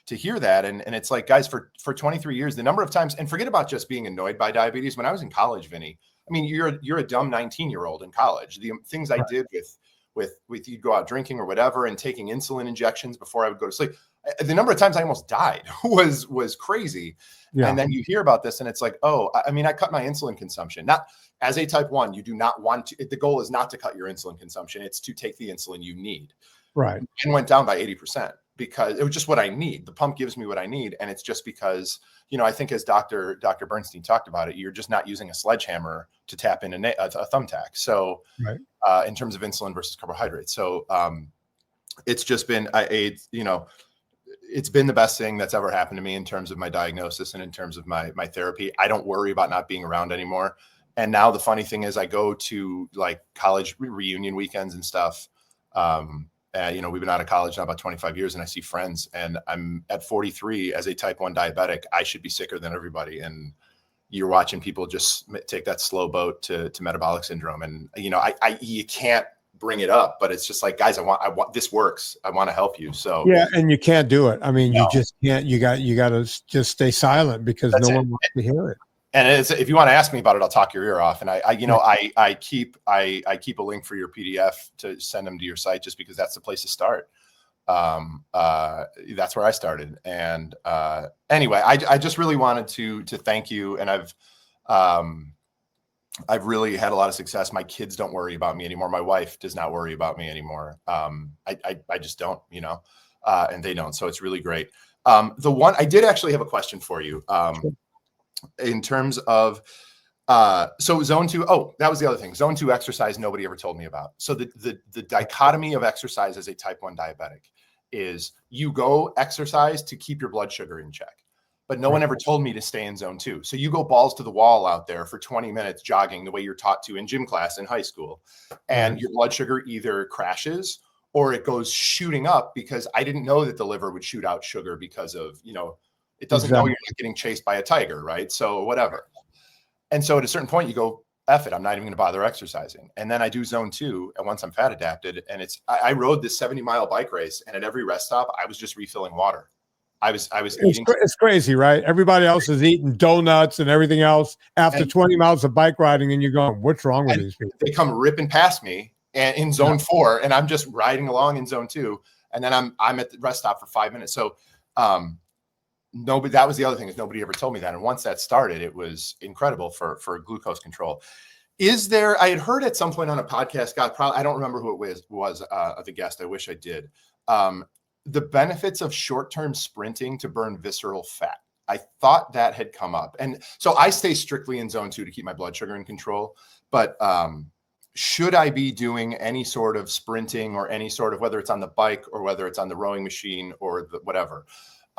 hear that. And it's like, guys, for 23 years, the number of times, and forget about just being annoyed by diabetes. When I was in college, Vinnie, I mean, you're a dumb 19-year-old in college. The things I did with you'd go out drinking or whatever and taking insulin injections before I would go to sleep. The number of times I almost died was crazy. Yeah. And then you hear about this and it's like, oh, I mean, I cut my insulin consumption. Not as a type 1, you do not want to, the goal is not to cut your insulin consumption. It's to take the insulin you need. Right. And went down by 80% because it was just what I need. The pump gives me what I need. And it's just because, I think as Dr. Bernstein talked about it, you're just not using a sledgehammer to tap in a thumbtack. So in terms of insulin versus carbohydrates. So it's just been, it's been the best thing that's ever happened to me in terms of my diagnosis and in terms of my therapy. I don't worry about not being around anymore. And now the funny thing is I go to like college reunion weekends and stuff. We've been out of college now about 25 years and I see friends, and I'm at 43 as a type 1 diabetic. I should be sicker than everybody. And you're watching people just take that slow boat to metabolic syndrome. And, you can't bring it up, but it's just like, guys, I want, this works. I want to help you. So yeah. And you can't do it. I mean, you just can't, you got to just stay silent because no one wants to hear it. And if you want to ask me about it, I'll talk your ear off. And I keep a link for your PDF to send them to your site just because that's the place to start. That's where I started. And anyway, I just really wanted to thank you. And I've really had a lot of success. My kids don't worry about me anymore. My wife does not worry about me anymore. I just don't, you know, and they don't. So it's really great. The one I did actually have a question for you in terms of so zone 2. Oh, that was the other thing. Zone 2 exercise nobody ever told me about. So the dichotomy of exercise as a type 1 diabetic is you go exercise to keep your blood sugar in check. But no one ever told me to stay in zone 2. So you go balls to the wall out there for 20 minutes jogging the way you're taught to in gym class in high school. And your blood sugar either crashes or it goes shooting up, because I didn't know that the liver would shoot out sugar because of, you know, it doesn't know you're not getting chased by a tiger, right? So whatever. And so at a certain point you go, F it, I'm not even going to bother exercising. And then I do zone 2. And once I'm fat adapted, and I rode this 70-mile bike race, and at every rest stop, I was just refilling water. I was eating. It's crazy, right? Everybody else is eating donuts and everything else after 20 miles of bike riding, and you're going, what's wrong with these people? They come ripping past me and in zone 4, and I'm just riding along in zone 2, and then I'm at the rest stop for 5 minutes. So nobody, that was the other thing, is nobody ever told me that. And once that started, it was incredible for glucose control. Is there, I had heard at some point on a podcast, God, probably, I don't remember who it was the guest. I wish I did. The benefits of short-term sprinting to burn visceral fat. I thought that had come up. And so I stay strictly in zone 2 to keep my blood sugar in control. But should I be doing any sort of sprinting or any sort of, whether it's on the bike or whether it's on the rowing machine or the whatever?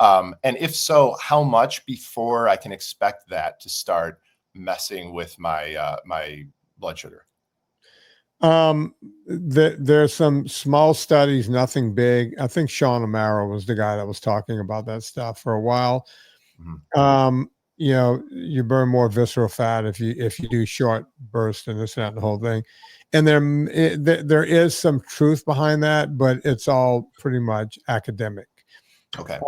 And if so, how much before I can expect that to start messing with my my blood sugar? There's some small studies, nothing big. I think Sean Amaro was the guy that was talking about that stuff for a while. You know, you burn more visceral fat if you do short bursts and this, that, and the whole thing. And there is some truth behind that, but it's all pretty much academic. Okay.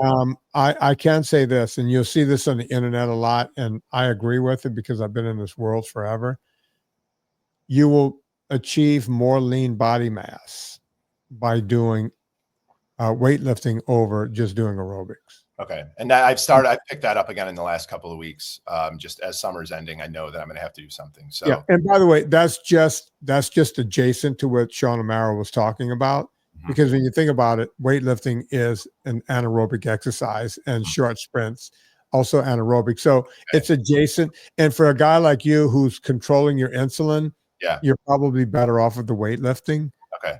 I can say this, and you'll see this on the internet a lot, and I agree with it because I've been in this world forever. You will achieve more lean body mass by doing weightlifting over just doing aerobics. Okay. And I picked that up again in the last couple of weeks. Just as summer's ending, I know that I'm going to have to do something. So yeah. And by the way, that's just adjacent to what Sean Amaro was talking about. Because when you think about it, weightlifting is an anaerobic exercise, and short sprints also anaerobic. So it's adjacent. And for a guy like you who's controlling your insulin, you're probably better off with the weightlifting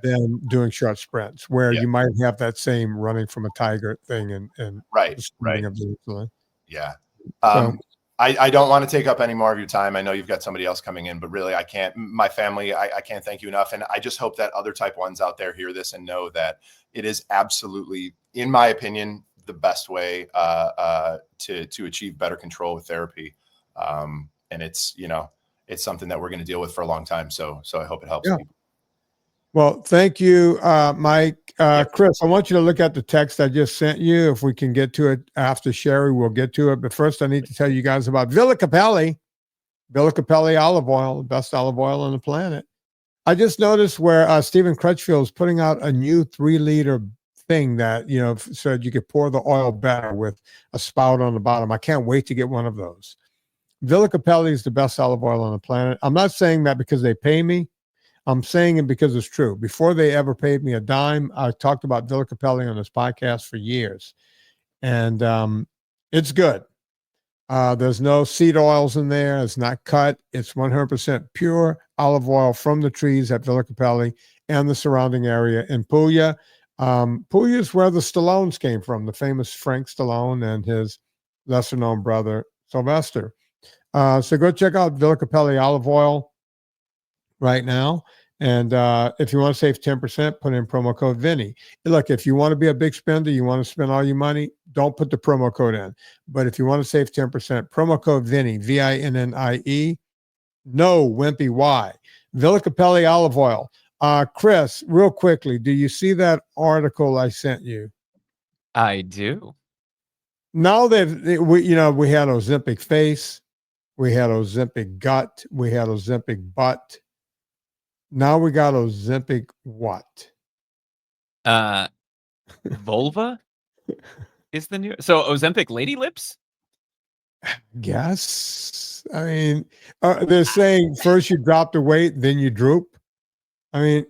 than doing short sprints, where you might have that same running from a tiger thing and right of the insulin. Yeah. I don't want to take up any more of your time. I know you've got somebody else coming in, but really I can't, my family, I can't thank you enough. And I just hope that other type 1s out there hear this and know that it is absolutely, in my opinion, the best way to achieve better control with therapy. And it's, you know, it's something that we're going to deal with for a long time. So I hope it helps people. Well, thank you, Mike. Chris, I want you to look at the text I just sent you. If we can get to it after Sherry, we'll get to it. But first, I need to tell you guys about Villa Capelli. Villa Capelli olive oil, the best olive oil on the planet. I just noticed where Stephen Crutchfield is putting out a new 3-liter thing that, you know, said you could pour the oil better with a spout on the bottom. I can't wait to get one of those. Villa Capelli is the best olive oil on the planet. I'm not saying that because they pay me. I'm saying it because it's true. Before they ever paid me a dime, I talked about Villa Capelli on this podcast for years. And it's good. There's no seed oils in there. It's not cut. It's 100% pure olive oil from the trees at Villa Capelli and the surrounding area in Puglia. Puglia is where the Stallones came from, the famous Frank Stallone and his lesser-known brother, Sylvester. So go check out Villa Capelli olive oil right now. And if you want to save 10%, put in promo code Vinnie. Look, if you want to be a big spender, you want to spend all your money, don't put the promo code in. But if you want to save 10%, promo code Vinnie, VINNIE, no wimpy Y. Villa Capelli olive oil. Chris, real quickly, do you see that article I sent you? I do. Now we had Ozempic face, we had Ozempic gut, we had Ozempic butt. Now we got Ozempic what? Vulva is the new. So Ozempic lady lips? Yes. I mean, they're saying first you drop the weight, then you droop. I mean,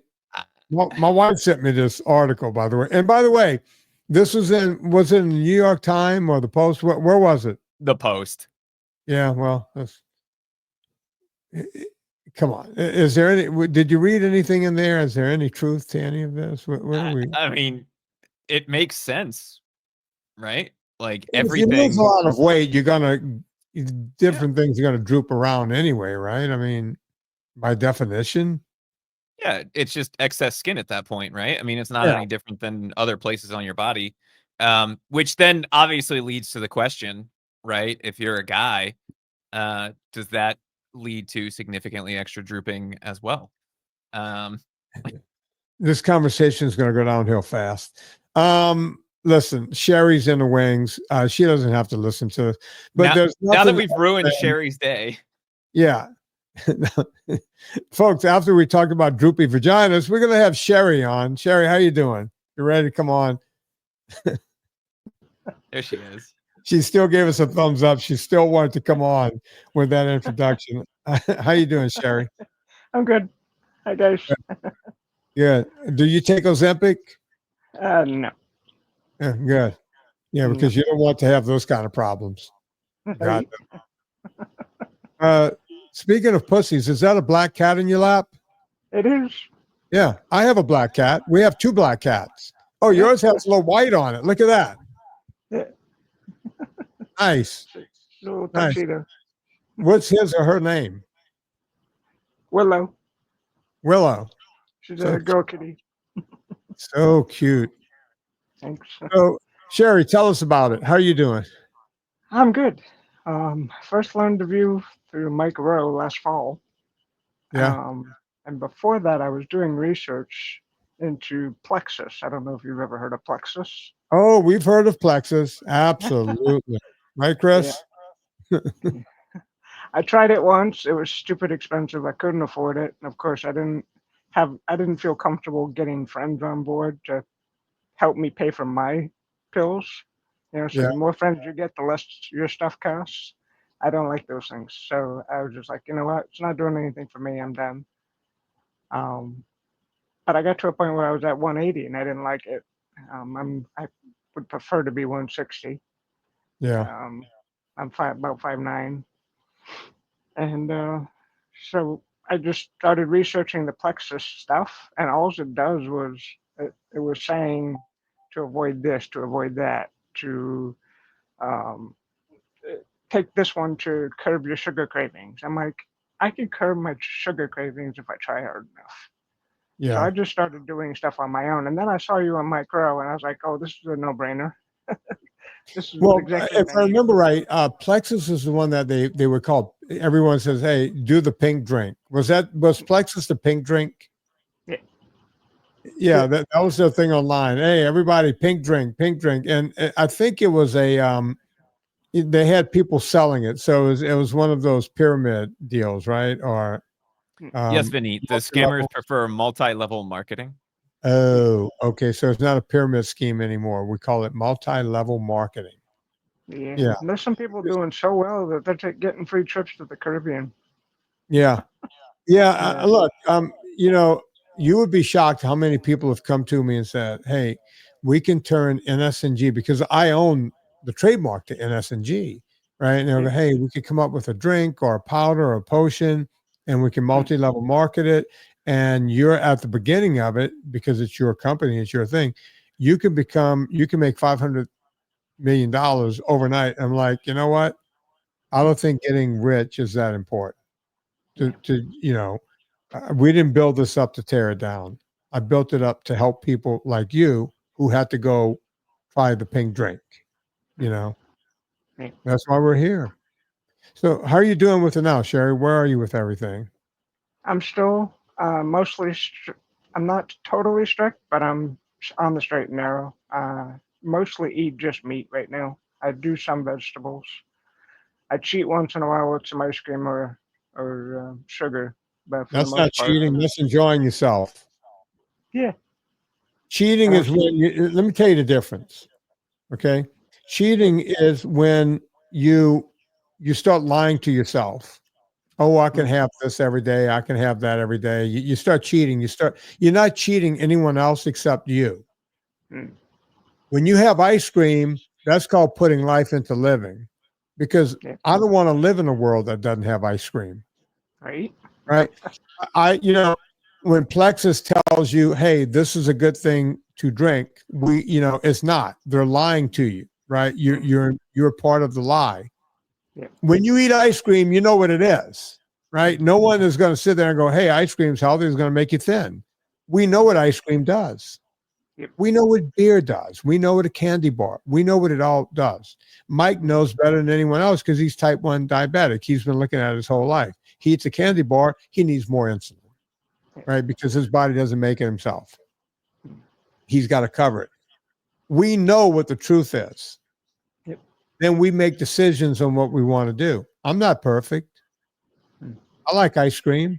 my wife sent me this article, by the way. And by the way, this was it in the New York Times or the Post? Where was it? The Post. Yeah, well, come on. Is there any? Did you read anything in there? Is there any truth to any of this? What are we? I mean, it makes sense, right? Like If you lose everything. a lot of weight, different things are gonna droop around anyway, right? I mean, by definition. Yeah, it's just excess skin at that point, right? I mean, it's not Yeah. any different than other places on your body. Which then obviously leads to the question, right? If you're a guy, does that lead to significantly extra drooping as well? This conversation is going to go downhill fast. Listen, Sherry's in the wings. She doesn't have to listen to this. But now that we've ruined Sherry's day. Yeah. Folks, after we talked about droopy vaginas, we're going to have Sherry on. Sherry, how you doing? You ready to come on? There she is. She still gave us a thumbs up. She still wanted to come on with that introduction. How you doing, Sherry? I'm good. Hi, guys. Good. Do you take Ozempic? No. Yeah, good. Yeah, because you don't want to have those kind of problems. Got it. Speaking of pussies, is that a black cat in your lap? It is. Yeah, I have a black cat. We have 2 black cats. Oh, yours has a little white on it. Look at that. Yeah. Nice. Little Nice. tuxedo. What's his or her name? Willow. Willow. She's a girl kitty. So cute. Thanks. So, Sherry, tell us about it. How are you doing? I'm good. First learned the view through Mike Rowe last fall. Yeah. And before that, I was doing research into plexus. I don't know if you've ever heard of plexus. Oh, we've heard of plexus. Absolutely. Right, Chris? Yeah. I tried it once. It was stupid expensive. I couldn't afford it. And of course, I didn't feel comfortable getting friends on board to help me pay for my pills. So the more friends you get, the less your stuff costs. I don't like those things. So I was just like, you know what? It's not doing anything for me. I'm done. But I got to a point where I was at 180 and I didn't like it. I would prefer to be 160. Yeah. I'm about 5'9". And so I just started researching the plexus stuff, and all it does was it was saying to avoid this, to avoid that, to take this one to curb your sugar cravings. I'm like, I can curb my sugar cravings if I try hard enough. Yeah. So I just started doing stuff on my own, and then I saw you on Mike Rowe, and I was like, oh, this is a no-brainer. This is exactly if I remember right, plexus is the one that they were called. Everyone says, "Hey, do the pink drink." Was plexus the pink drink? Yeah. Yeah, that was the thing online. Hey, everybody, pink drink, and I think it was they had people selling it, so it was one of those pyramid deals, right? Or yes, Vinnie. The scammers prefer multi-level marketing. Oh, okay. So it's not a pyramid scheme anymore. We call it multi-level marketing. Yeah. There's some people doing so well that they're getting free trips to the Caribbean. Yeah. Look, you would be shocked how many people have come to me and said, "Hey, we can turn NSNG," because I own the trademark to NSNG, right? And they'll go, "Hey, we could come up with a drink or a powder or a potion, and we can multi-level market it. And you're at the beginning of it because it's your company, it's your thing. You can make $500 million overnight." I'm like, you know what? I don't think getting rich is that important. We didn't build this up to tear it down. I built it up to help people like you who had to go try the pink drink. That's why we're here. So how are you doing with it now, Sherry? Where are you with everything? I'm still mostly, I'm not totally strict, but I'm on the straight and narrow. Mostly eat just meat right now. I do some vegetables. I cheat once in a while with some ice cream or sugar. But that's not cheating. That's enjoying yourself. Yeah. Cheating is when let me tell you the difference. Okay. Cheating is when you you start lying to yourself. Oh, I can have this every day. I can have that every day. You start cheating. You're not cheating anyone else except you. Mm. When you have ice cream, that's called putting life into living, because Yeah. I don't want to live in a world that doesn't have ice cream. Right? Right. When Plexus tells you, hey, this is a good thing to drink, it's not. They're lying to you, right? You're part of the lie. Yeah. When you eat ice cream, you know what it is, right? No one is going to sit there and go, hey, ice cream's healthy, it's going to make you thin. We know what ice cream does. Yep. We know what beer does. We know what a candy bar. We know what it all does. Mike knows better than anyone else because he's type 1 diabetic. He's been looking at it his whole life. He eats a candy bar, he needs more insulin, right? Because his body doesn't make it himself. He's got to cover it. We know what the truth is. Yep. Then we make decisions on what we want to do. I'm not perfect. I like ice cream.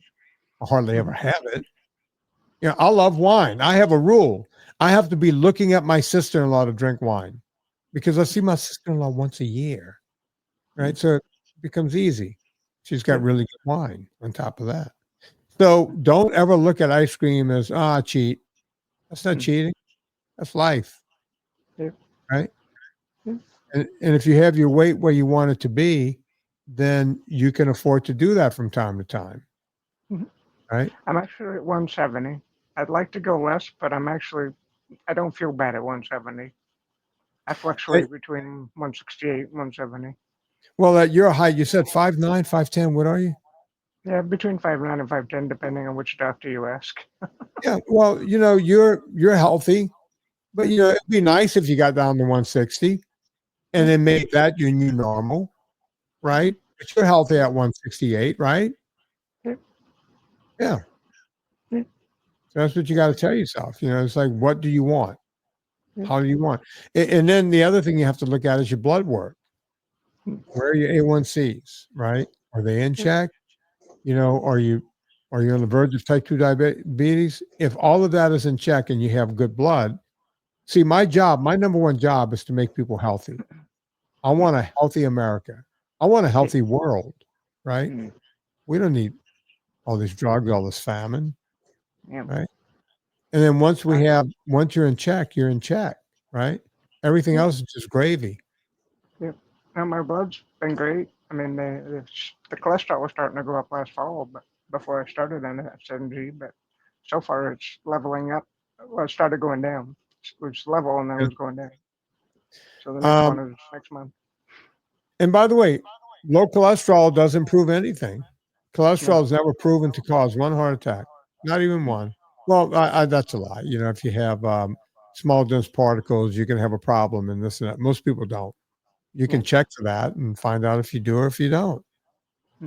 I hardly ever have it. I love wine. I have a rule. I have to be looking at my sister-in-law to drink wine because I see my sister-in-law once a year, right? So it becomes easy. She's got really good wine on top of that. So don't ever look at ice cream as, cheat. That's not cheating. That's life, right? And if you have your weight where you want it to be, then you can afford to do that from time to time, right? I'm actually at 170. I'd like to go less, but I don't feel bad at 170. I fluctuate between 168 and 170. Well, at your height, you said 5'9", 5'10". What are you? Yeah, between 5'9" and 5'10", depending on which doctor you ask. Yeah, well, you're healthy, but it'd be nice if you got down to 160 and then made that your new normal, right? But you're healthy at 168, right? Yeah. So that's what you got to tell yourself. It's like, what do you want? How do you want? And then the other thing you have to look at is your blood work. Where are your A1Cs, right? Are they in check? Are you on the verge of type 2 diabetes? If all of that is in check and you have good blood, see, my number one job is to make people healthy. I want a healthy America. I want a healthy world, right? We don't need all these drugs, all this famine, right? And then once you're in check, right? Everything else is just gravy. Yeah. Now my blood's been great. I mean, the cholesterol was starting to go up last fall, but before I started NSNG, but so far it's leveling up. Well, it started going down. It was level and then it was going down. So the next one is next month. And by the way, low cholesterol does improve anything. Cholesterol is never proven to cause one heart attack, not even one. Well, that's a lie. If you have small dense particles, you can have a problem and this and that. Most people don't. You can check for that and find out if you do or if you don't.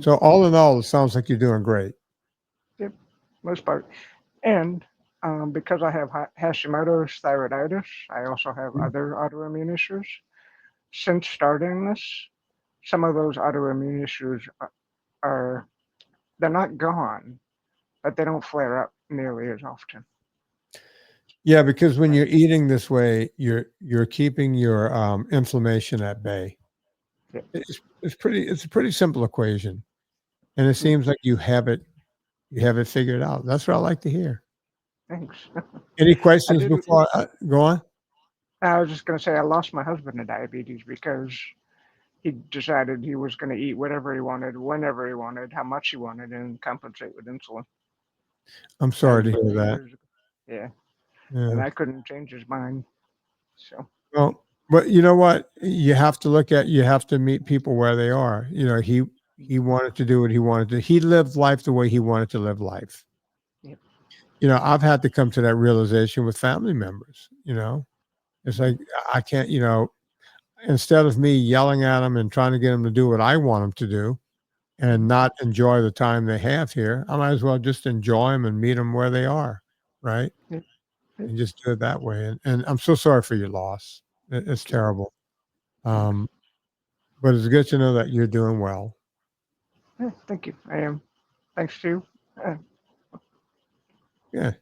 So all in all, it sounds like you're doing great. Yep, most part. And because I have Hashimoto's thyroiditis, I also have other autoimmune issues. Since starting this, some of those autoimmune issues they're not gone, but they don't flare up nearly as often. Yeah, because when you're eating this way, you're keeping your inflammation at bay. Yeah. It's a pretty simple equation, and it seems like you have it figured out. That's what I like to hear. Thanks. Any questions before I go on? I was just going to say I lost my husband to diabetes because he decided he was going to eat whatever he wanted, whenever he wanted, how much he wanted, and compensate with insulin. I'm sorry to hear that. Yeah. Yeah. And I couldn't change his mind. So. Well, but you know what? You have to meet people where they are. He wanted to do what he wanted to. He lived life the way he wanted to live life. Yep. I've had to come to that realization with family members. It's like I can't. Instead of me yelling at them and trying to get them to do what I want them to do, and not enjoy the time they have here, I might as well just enjoy them and meet them where they are, right? Yep. And just do it that way. And I'm so sorry for your loss. It's terrible. But it's good to know that you're doing well. Yeah, thank you. I am. Thanks to you. Yeah.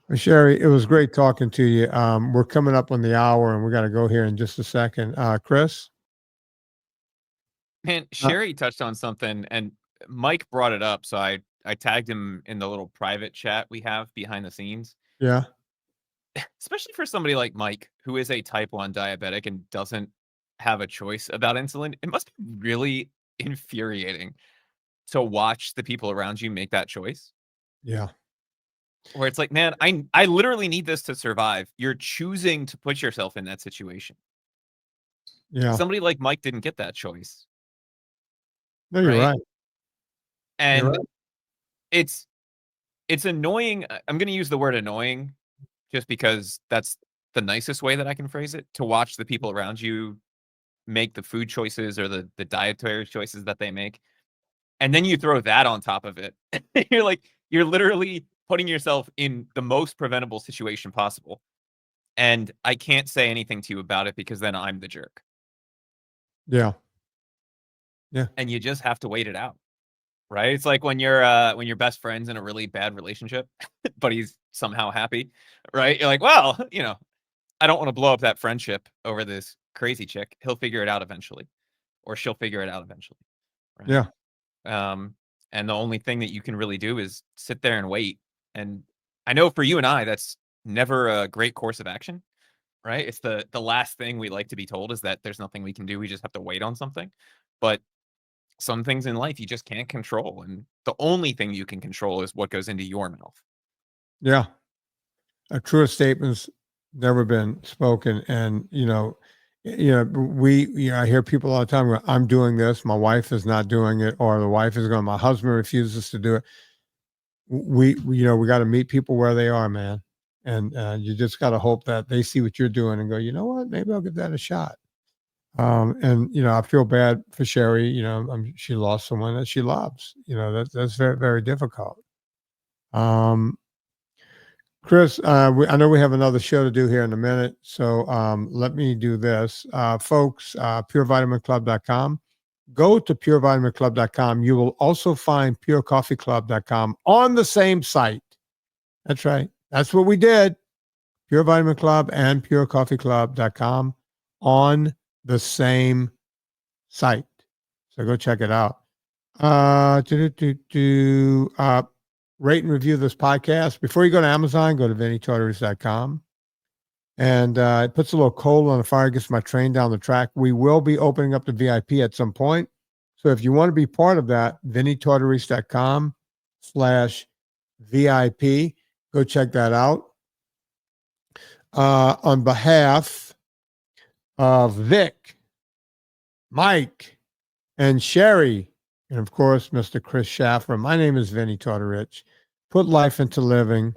Well, Sherry, it was great talking to you. We're coming up on the hour and we got to go here in just a second. Chris? Man, Sherry touched on something, and Mike brought it up, so I tagged him in the little private chat we have behind the scenes. Yeah. Especially for somebody like Mike, who is a type 1 diabetic and doesn't have a choice about insulin, it must be really infuriating to watch the people around you make that choice. Yeah. Where it's like, man, I literally need this to survive. You're choosing to put yourself in that situation. Yeah. Somebody like Mike didn't get that choice. No, you're right. And right. it's annoying. I'm going to use the word annoying just because that's the nicest way that I can phrase it, to watch the people around you make the food choices or the dietary choices that they make. And then you throw that on top of it. You're literally putting yourself in the most preventable situation possible. And I can't say anything to you about it because then I'm the jerk. Yeah. Yeah. And you just have to wait it out. Right? It's like when your best friend's in a really bad relationship, but he's somehow happy, right? You're like, well, I don't want to blow up that friendship over this crazy chick. He'll figure it out eventually, or she'll figure it out eventually. Right? Yeah. And the only thing that you can really do is sit there and wait. And I know for you and I, that's never a great course of action, right? It's the last thing we like to be told is that there's nothing we can do. We just have to wait on something. But some things in life you just can't control. And the only thing you can control is what goes into your mouth. Yeah. A truer statement's never been spoken. And, I hear people all the time go, I'm doing this, my wife is not doing it, or the wife is going, my husband refuses to do it. We got to meet people where they are, man. And you just got to hope that they see what you're doing and go, you know what, maybe I'll give that a shot. And I feel bad for Sherry. She lost someone that she loves. That's very, very difficult. Chris, I know we have another show to do here in a minute, so let me do this, folks. PureVitaminClub.com. Go to PureVitaminClub.com. You will also find PureCoffeeClub.com on the same site. That's right. That's what we did. Pure Vitamin Club and PureCoffeeClub.com on the same site. So go check it out. Rate and review this podcast. Before you go to Amazon, go to VinnieTortorich.com. And it puts a little coal on the fire, gets my train down the track. We will be opening up the VIP at some point. So if you want to be part of that, VinnieTortorich.com/VIP. Go check that out. On behalf of Vic, Mike, and Sherry, and of course, Mr. Chris Shaffer, my name is Vinnie Tortorich. Put life into living.